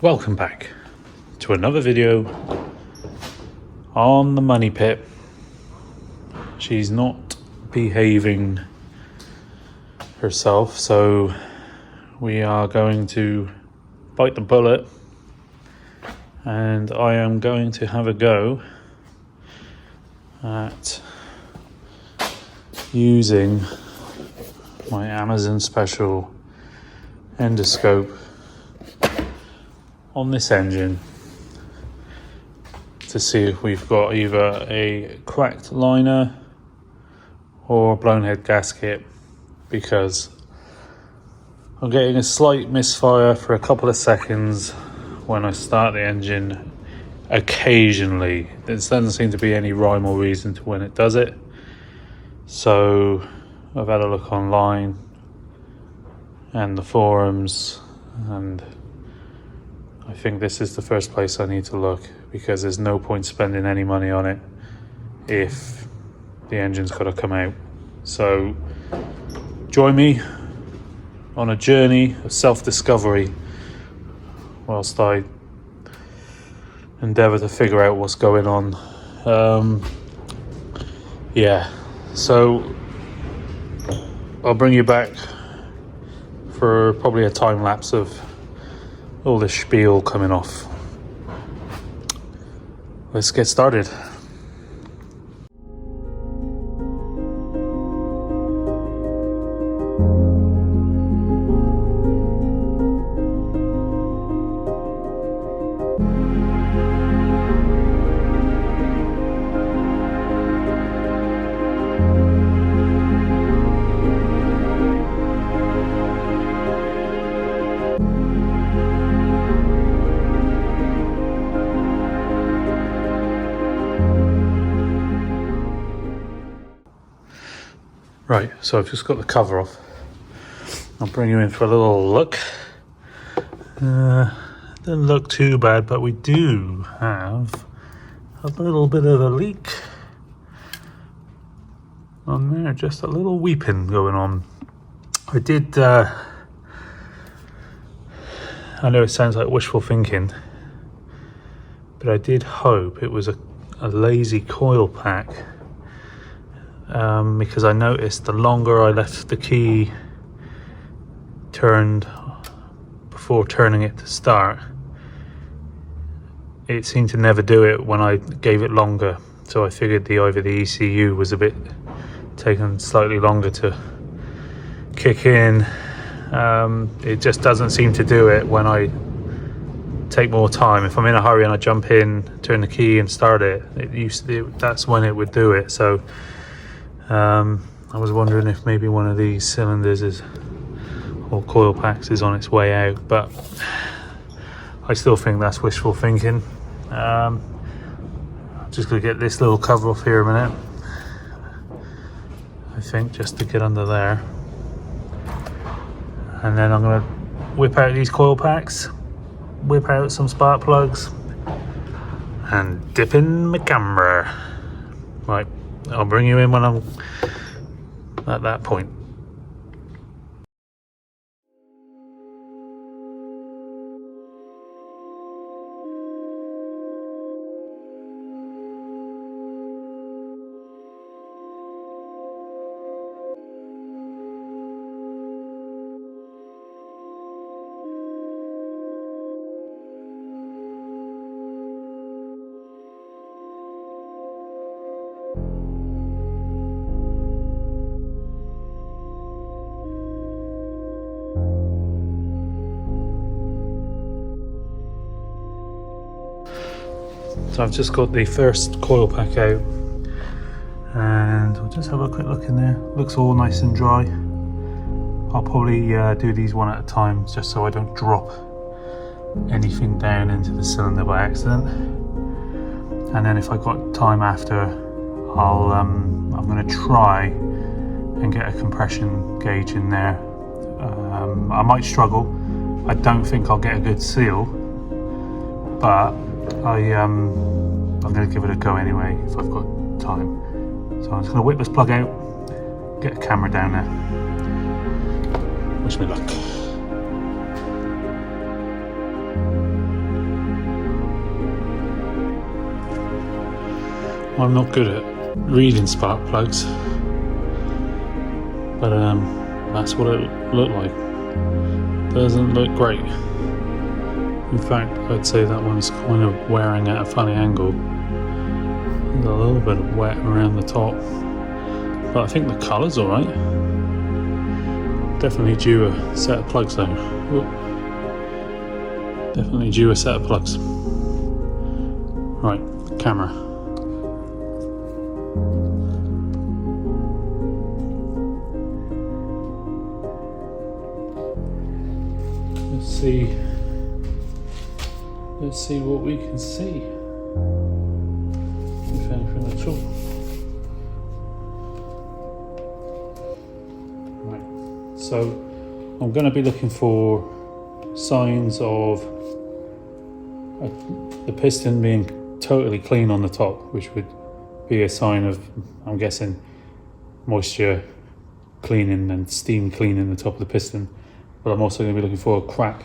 Welcome back to another video on the money pit. She's not behaving herself, so we are going to bite the bullet and I am going to have a go at using my Amazon special endoscope on this engine to see if we've got either a cracked liner or a blown head gasket, because I'm getting a slight misfire for a couple of seconds when I start the engine occasionally. There doesn't seem to be any rhyme or reason to when it does it, so I've had a look online and the forums, and I think this is the first place I need to look, because there's no point spending any money on it if the engine's got to come out. So join me on a journey of self-discovery whilst I endeavour to figure out what's going on. So I'll bring you back for probably a time lapse of all this spiel coming off. Let's get started. Right, so I've just got the cover off. I'll bring you in for a little look. Doesn't look too bad, but we do have a little bit of a leak on there, just a little weeping going on. I know it sounds like wishful thinking, but I did hope it was a lazy coil pack. Because I noticed the longer I left the key turned before turning it to start, it seemed to never do it when I gave it longer. So I figured either the ECU was taking slightly longer to kick in. It just doesn't seem to do it when I take more time. If I'm in a hurry and I jump in, turn the key and start it, that's when it would do it. So I was wondering if maybe one of these cylinders or coil packs is on its way out, but I still think that's wishful thinking. I'm just going to get this little cover off here a minute, I think, just to get under there, and then I'm going to whip out these coil packs, whip out some spark plugs, and dip in my camera. Right, I'll bring you in when I'm at that point. So I've just got the first coil pack out, and we'll just have a quick look in there. Looks all nice and dry. I'll probably do these one at a time, just so I don't drop anything down into the cylinder by accident. And then if I've got time after, I'm going to try and get a compression gauge in there. I might struggle. I don't think I'll get a good seal, but I'm going to give it a go anyway if I've got time. So I'm just going to whip this plug out, get the camera down there. Wish me luck. I'm not good at reading spark plugs, but that's what it looked like. Doesn't look great. In fact, I'd say that one's kind of wearing at a funny angle. There's a little bit of wet around the top, but I think the colour's alright. Definitely due a set of plugs though. Whoop. Definitely due a set of plugs. Right, camera. Let's see what we can see, if anything at all. Right, so I'm going to be looking for signs of the piston being totally clean on the top, which would be a sign of, I'm guessing, moisture cleaning and steam cleaning the top of the piston. But I'm also going to be looking for a crack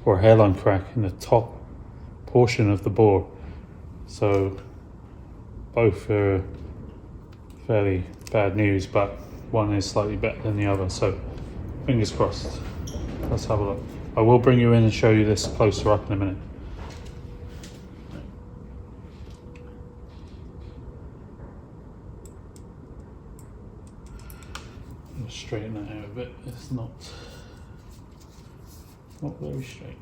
or a hairline crack in the top portion of the bore. So both are fairly bad news, but one is slightly better than the other. So fingers crossed. Let's have a look. I will bring you in and show you this closer up in a minute. I'll straighten that out a bit. It's not very straight.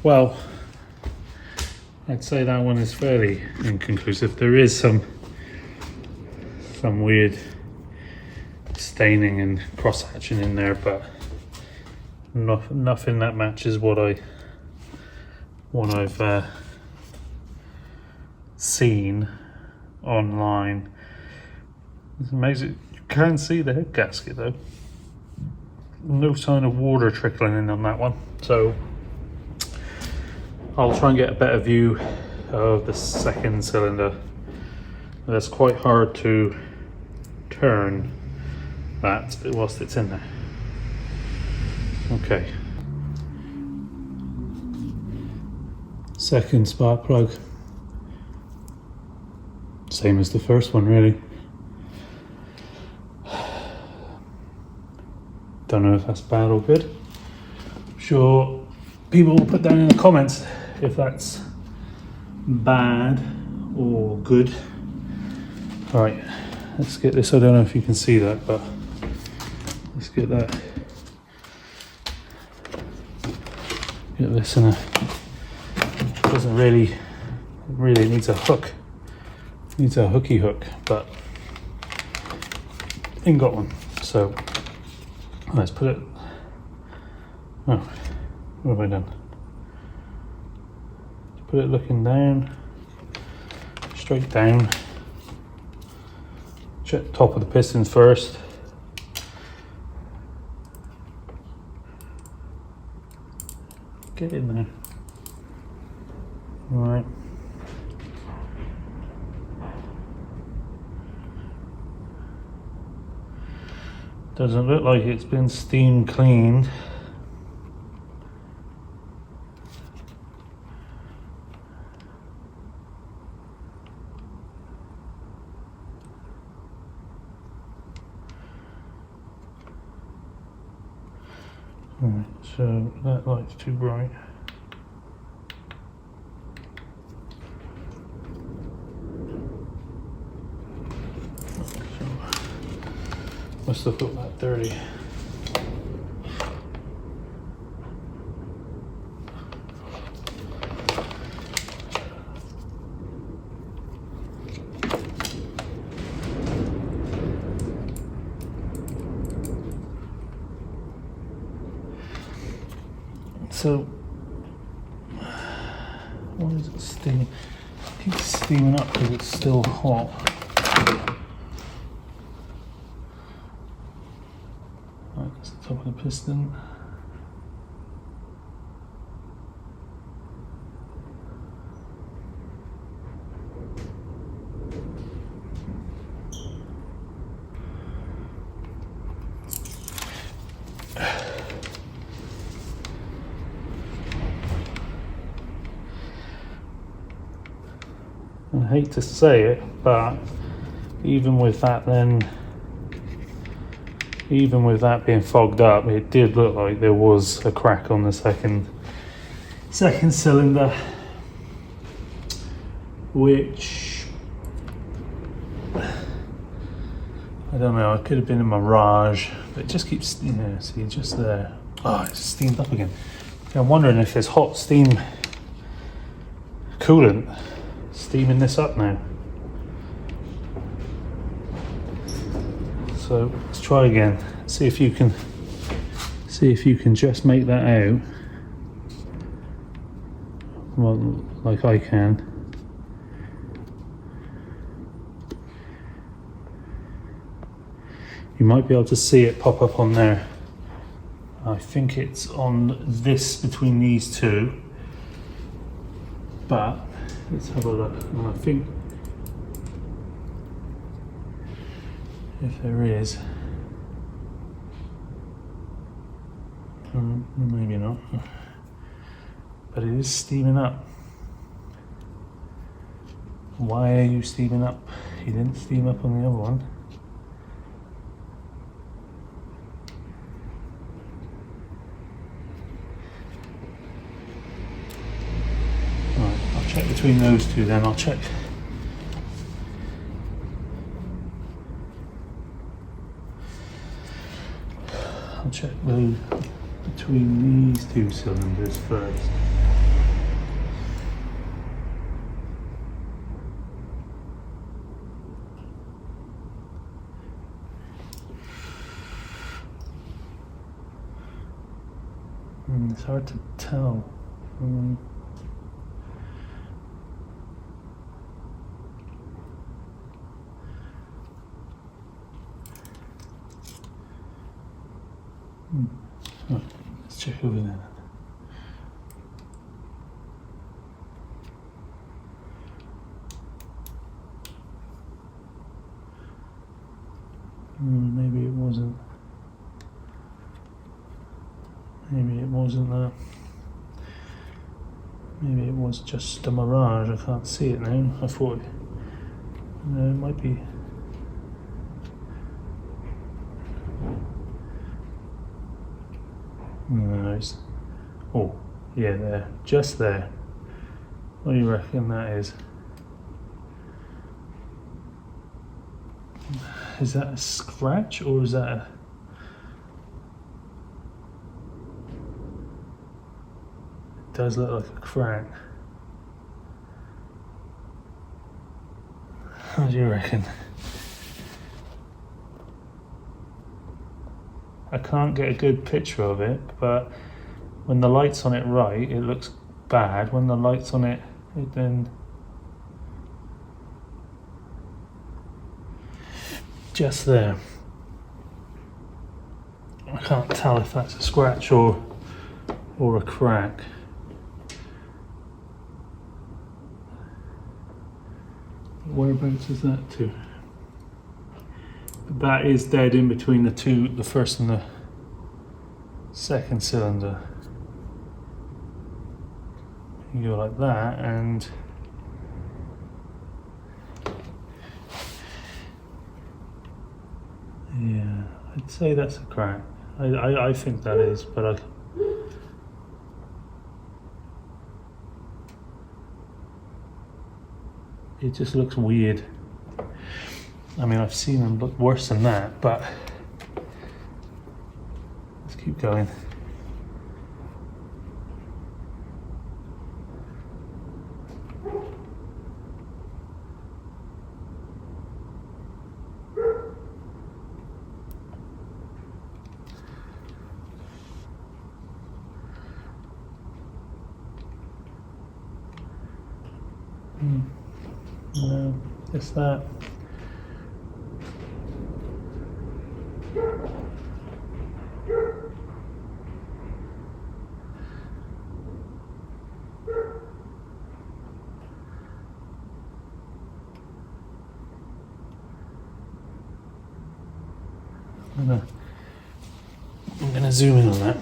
Well, I'd say that one is fairly inconclusive. There is some weird staining and cross-hatching in there, but nothing that matches what I've seen online. It's amazing. You can see the head gasket though. No sign of water trickling in on that one, so I'll try and get a better view of the second cylinder. That's quite hard to turn that whilst it's in there. Okay. Second spark plug. same as the first one, really. Don't know if that's bad or good. I'm sure people will put down in the comments if that's bad or good. Alright, let's get this. I don't know if you can see that, but let's get that. Get this in a. Doesn't really needs a hook. Needs a hooky hook, but ain't got one. So let's put it. Oh, what have I done? Put it looking down, straight down. Check the top of the piston first. Get in there. All right. Doesn't look like it's been steam cleaned. Alright, so that light's too bright. Must have got that dirty. So, why is it steaming? It keeps steaming up because it's still hot. Right, that's the top of the piston. I hate to say it, but even with that being fogged up, it did look like there was a crack on the second cylinder, which I don't know, it could have been a mirage, but it just keeps, you know, see, just there. Oh, it's steamed up again. I'm wondering if there's hot steam coolant steaming this up now. So let's try again. See if you can just make that out. Well, like I can. You might be able to see it pop up on there. I think it's on this, between these two. But let's have a look. And I think if there is, maybe not, but it is steaming up. Why are you steaming up? You didn't steam up on the other one. Right, I'll check between those two then. I'll check. I'll check those between these two cylinders first. It's hard to tell. Right, let's check over there. Maybe it wasn't. Maybe it wasn't that. Maybe it was just a mirage. I can't see it now. I thought No, it might be. No, it's, oh, yeah, there, just there. What do you reckon that is? Is that a scratch or is that a... It does look like a crack. What do you reckon? I can't get a good picture of it, but when the light's on it right, it looks bad. When the light's on it, it then... Just there. I can't tell if that's a scratch or a crack. Whereabouts is that to? That is dead in between the two, the first and the second cylinder. You go like that and yeah, I'd say that's a crack. I think that is, but it just looks weird. I mean, I've seen them look worse than that, but let's keep going. No, it's that. I'm gonna zoom in on that.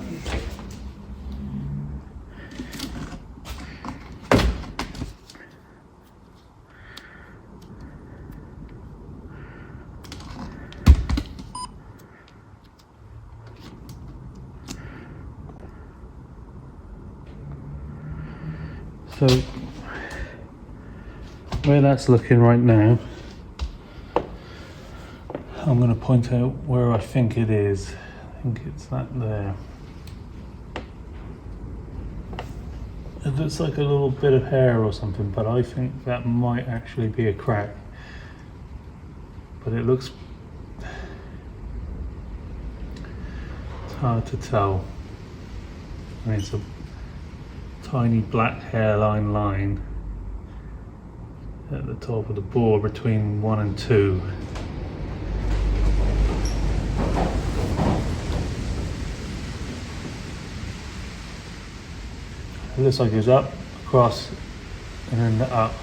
So where that's looking right now, I'm going to point out where I think it is. I think it's that there. It looks like a little bit of hair or something, but I think that might actually be a crack. But it looks... it's hard to tell. And it's a tiny black hairline line at the top of the bore between 1 and 2. It looks like it goes up, across, and then up.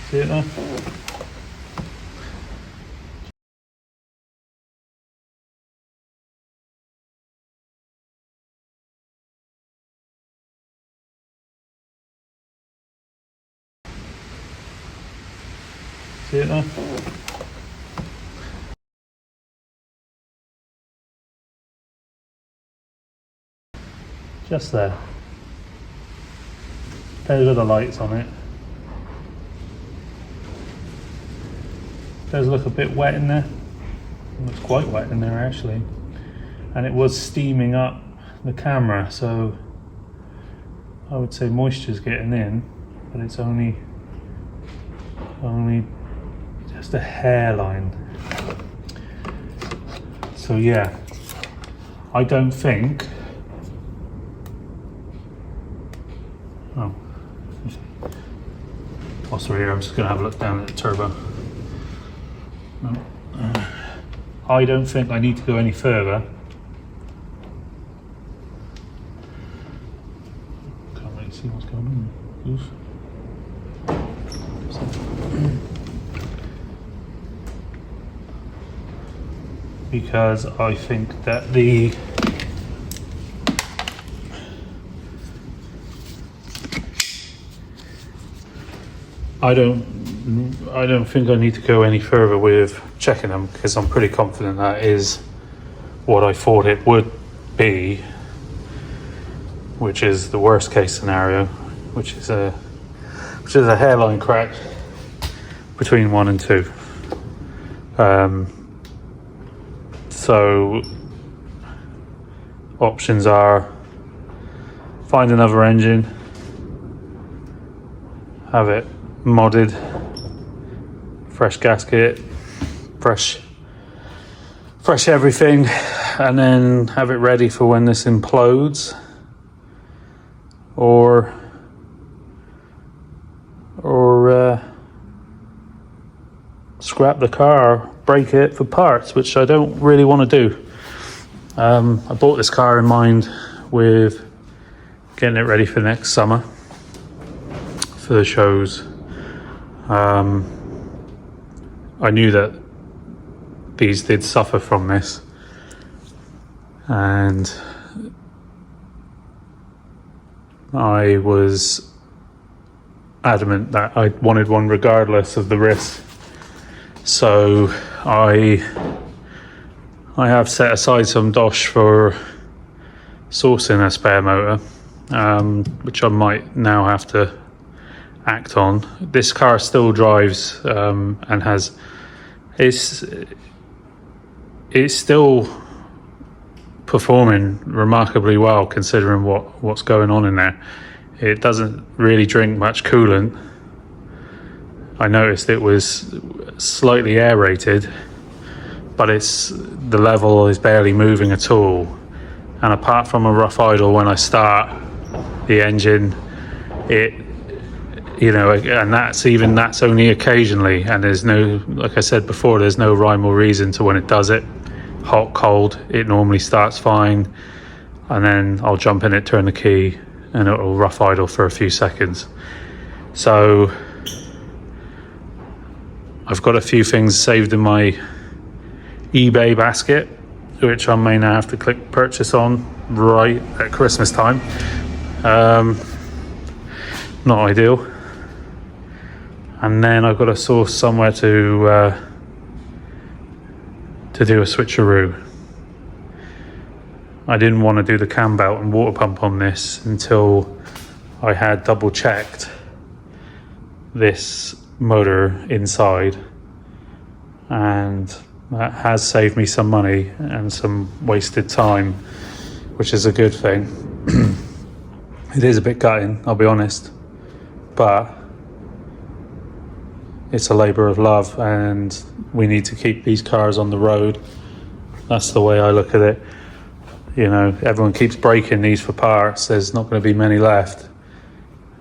See it there? See it there? Just there. Those are the lights on it. Does look a bit wet in there. It looks quite wet in there actually. And it was steaming up the camera, so I would say moisture's getting in, but it's only just a hairline. So yeah, I don't think... Oh, whilst we're here, I'm just going to have a look down at the turbo. No. I don't think I need to go any further. Can't really see what's going on. Oof. Because I think that I don't I don't think I need to go any further with checking them, because I'm pretty confident that is what I thought it would be, which is the worst case scenario, which is a hairline crack between 1 and 2. So options are find another engine, have it modded, fresh gasket, fresh everything, and then have it ready for when this implodes, or scrap the car, break it for parts, which I don't really want to do. I bought this car in mind with getting it ready for next summer for the shows. I knew that these did suffer from this, and I was adamant that I wanted one regardless of the risk. So I have set aside some dosh for sourcing a spare motor, which I might now have to act on. This car still drives and it's still performing remarkably well considering what's going on in there. It doesn't really drink much coolant. I noticed it was slightly aerated, but the level is barely moving at all. And apart from a rough idle when I start the engine, and that's only occasionally, and there's no, like I said before, there's no rhyme or reason to when it does it. Hot, cold, it normally starts fine, and then I'll jump in it, turn the key, and it'll rough idle for a few seconds. So I've got a few things saved in my eBay basket, which I may now have to click purchase on right at Christmas time. Not ideal. And then I've got to source somewhere to do a switcheroo. I didn't want to do the cam belt and water pump on this until I had double checked this motor inside, and that has saved me some money and some wasted time, which is a good thing. It is a bit gutting, I'll be honest, but it's a labour of love, and we need to keep these cars on the road. That's the way I look at it. Everyone keeps breaking these for parts. There's not going to be many left,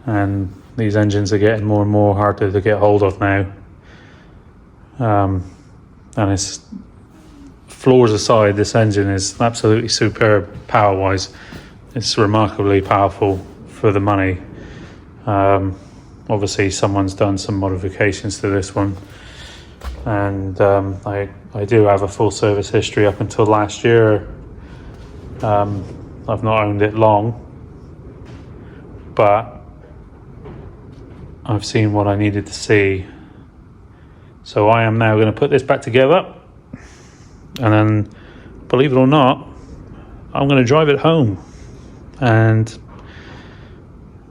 and these engines are getting more and more harder to get hold of now. And it's, flaws aside, this engine is absolutely superb power-wise. It's remarkably powerful for the money. Obviously, someone's done some modifications to this one, and I do have a full service history up until last year. I've not owned it long, but I've seen what I needed to see. So I am now going to put this back together, and then, believe it or not, I'm going to drive it home and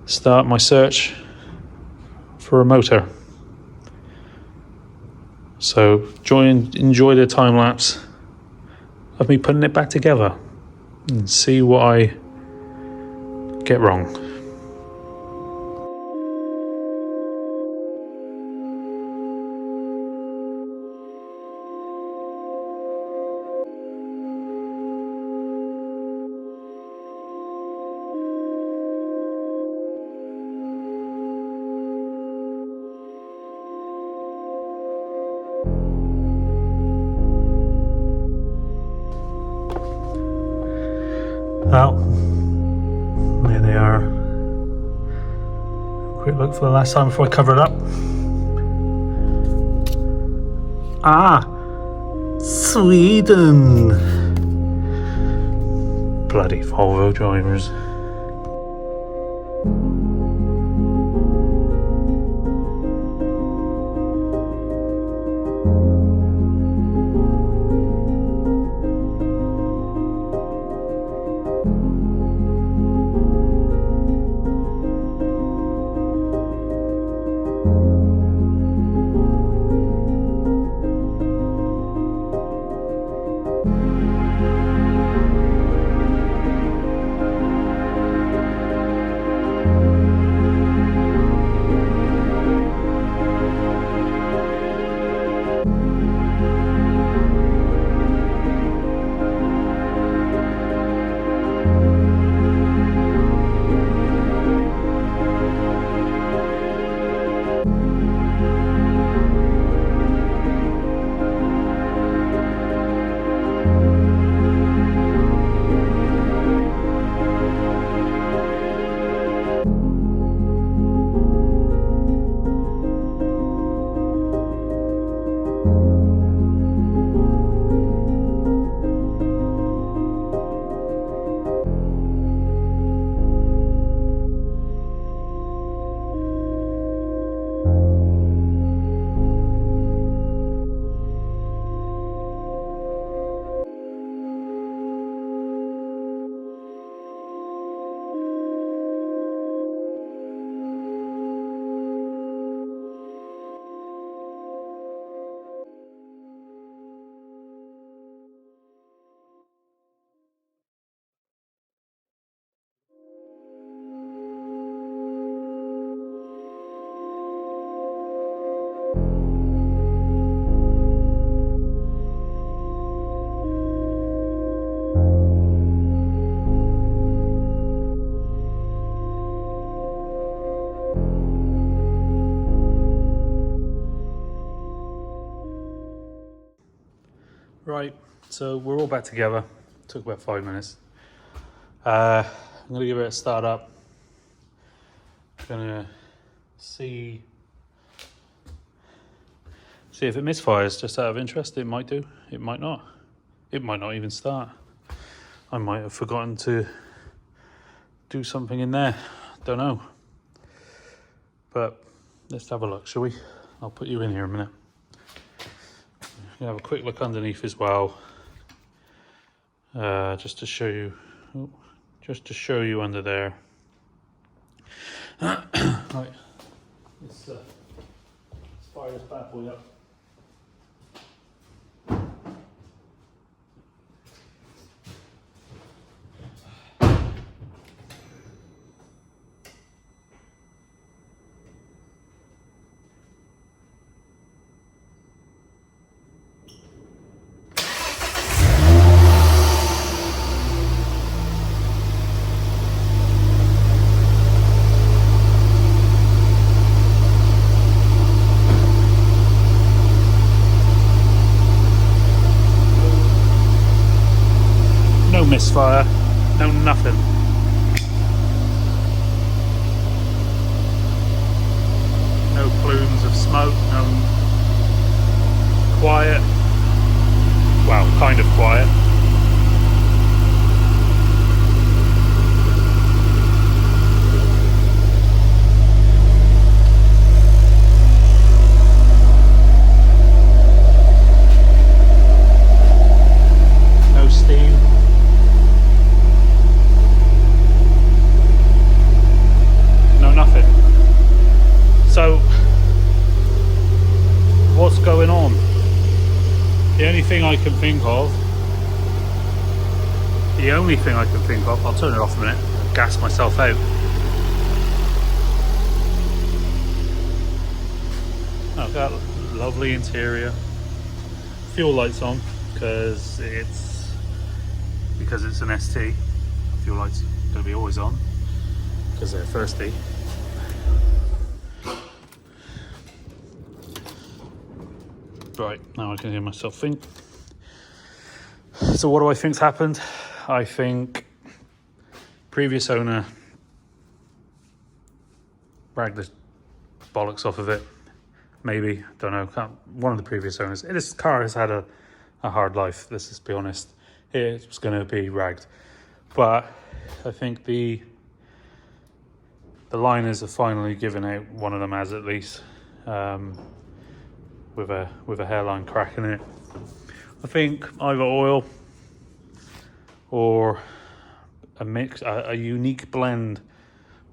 start my search for a motor. So enjoy the time lapse of me putting it back together and see what I get wrong. Well, there they are. Quick look for the last time before I cover it up. Sweden! Bloody Volvo drivers. Right, so we're all back together. Took about 5 minutes. I'm gonna give it a start up. Gonna see if it misfires, just out of interest. It might do, it might not. It might not even start. I might have forgotten to do something in there, don't know. But let's have a look, shall we? I'll put you in here a minute. Have a quick look underneath as well, just to show you, under there. Right, let's fire this bad boy up. No misfire, no nothing. No plumes of smoke, no quiet. Well, kind of quiet. No steam. Nothing. So what's going on? The only thing I can think of, I'll turn it off a minute, I'll gas myself out. Oh, got a lovely interior. Fuel lights on because it's an ST. Fuel lights are gonna be always on because they're thirsty. Right, now I can hear myself think. So what do I think's happened? I think previous owner ragged the bollocks off of it. Maybe, don't know. One of the previous owners. This car has had a hard life, let's just be honest. It was going to be ragged. But I think the liners have finally given out. One of them has, at least. With a hairline crack in it. I think either oil or a mix, a unique blend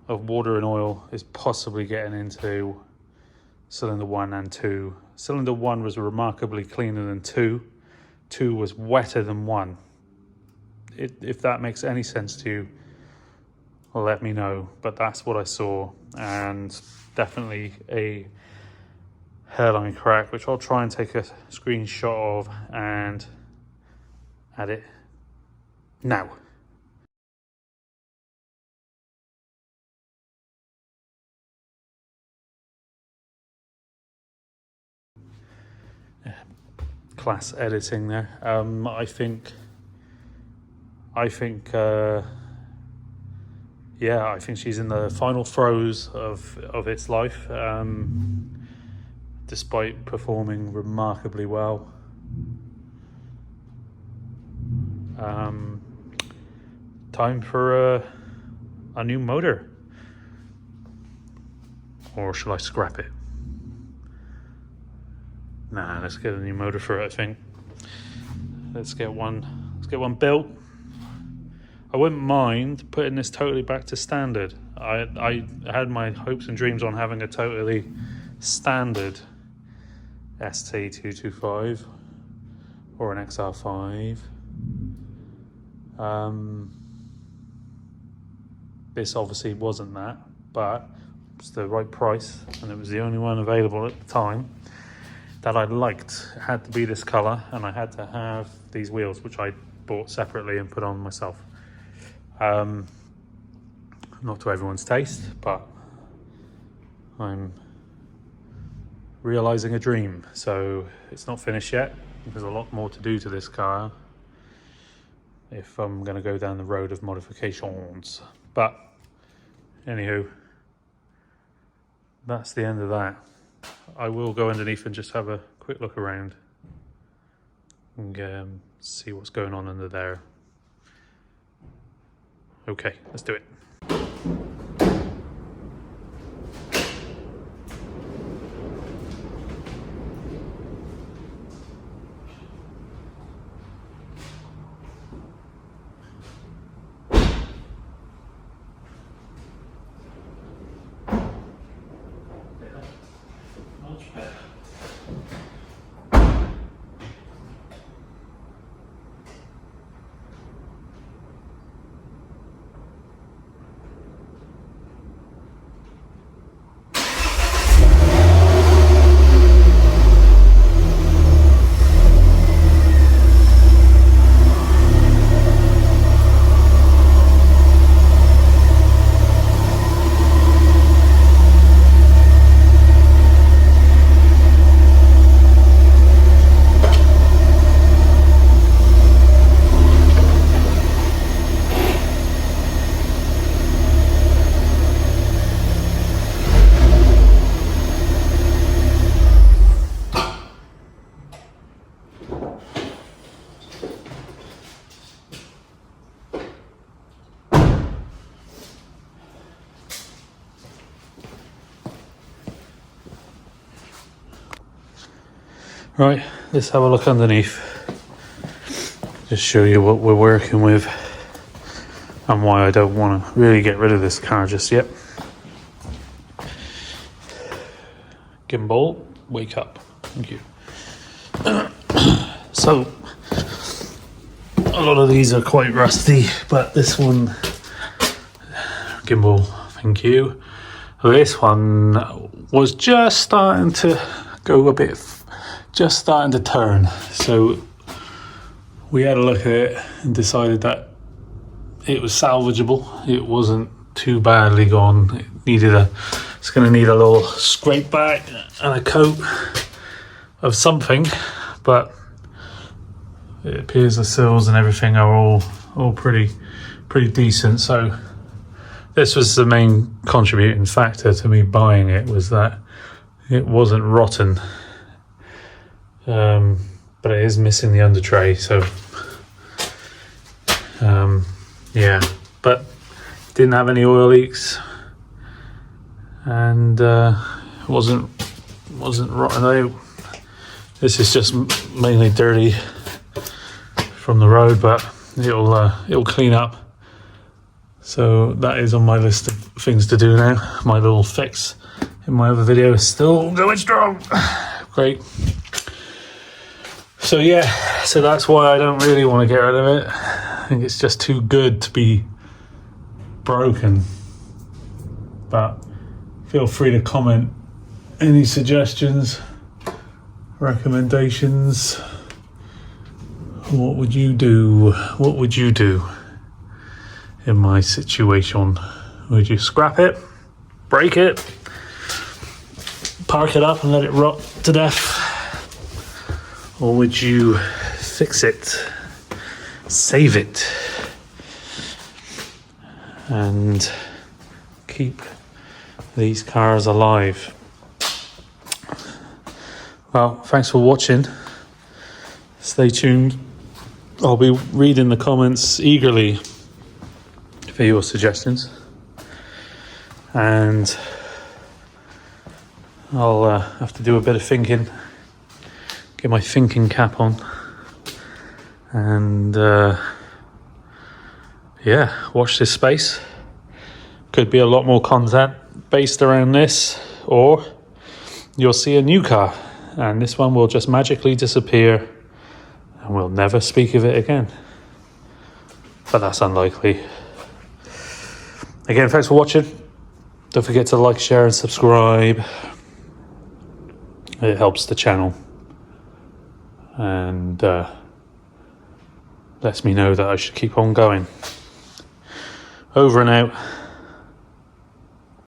of water and oil is possibly getting into cylinder 1 and 2. Cylinder 1 was remarkably cleaner than 2. 2 was wetter than 1. If that makes any sense to you, let me know. But that's what I saw, and definitely a hairline crack, which I'll try and take a screenshot of and add it now. Class editing there. I think she's in the final throes of its life. Despite performing remarkably well. Time for a new motor. Or shall I scrap it? Nah, let's get a new motor for it, I think. Let's get one built. I wouldn't mind putting this totally back to standard. I had my hopes and dreams on having a totally standard ST225 or an XR5. This obviously wasn't that, but it was the right price, and it was the only one available at the time that I liked. It had to be this colour, and I had to have these wheels, which I bought separately and put on myself. Not to everyone's taste, but I'm realizing a dream, so it's not finished yet. There's a lot more to do to this car if I'm going to go down the road of modifications. But anywho, that's the end of that. I will go underneath and just have a quick look around and see what's going on under there. Okay, let's do it. Right, let's have a look underneath. Just show you what we're working with and why I don't want to really get rid of this car just yet. Gimbal, wake up. Thank you. So, a lot of these are quite rusty, but this one, gimbal, thank you. This one was just starting to go a bit, just starting to turn. So we had a look at it and decided that it was salvageable. It wasn't too badly gone. It needed it's going to need a little scrape back and a coat of something, but it appears the sills and everything are all pretty decent. So this was the main contributing factor to me buying it, was that it wasn't rotten, but it is missing the under tray. So yeah, but didn't have any oil leaks, and wasn't rotten out. This is just mainly dirty from the road, but it'll clean up. So that is on my list of things to do now. My little fix in my other video is still going strong. Great. So yeah, so that's why I don't really want to get rid of it. I think it's just too good to be broken. But feel free to comment any suggestions, recommendations. What would you do? What would you do in my situation? Would you scrap it, break it, park it up and let it rot to death? Or would you fix it, save it, and keep these cars alive? Well, thanks for watching. Stay tuned. I'll be reading the comments eagerly for your suggestions, and I'll have to do a bit of thinking, get my thinking cap on, and yeah, watch this space. Could be a lot more content based around this, or you'll see a new car and this one will just magically disappear and we'll never speak of it again. But that's unlikely. Again, thanks for watching. Don't forget to like, share and subscribe. It helps the channel and lets me know that I should keep on going. Over and out.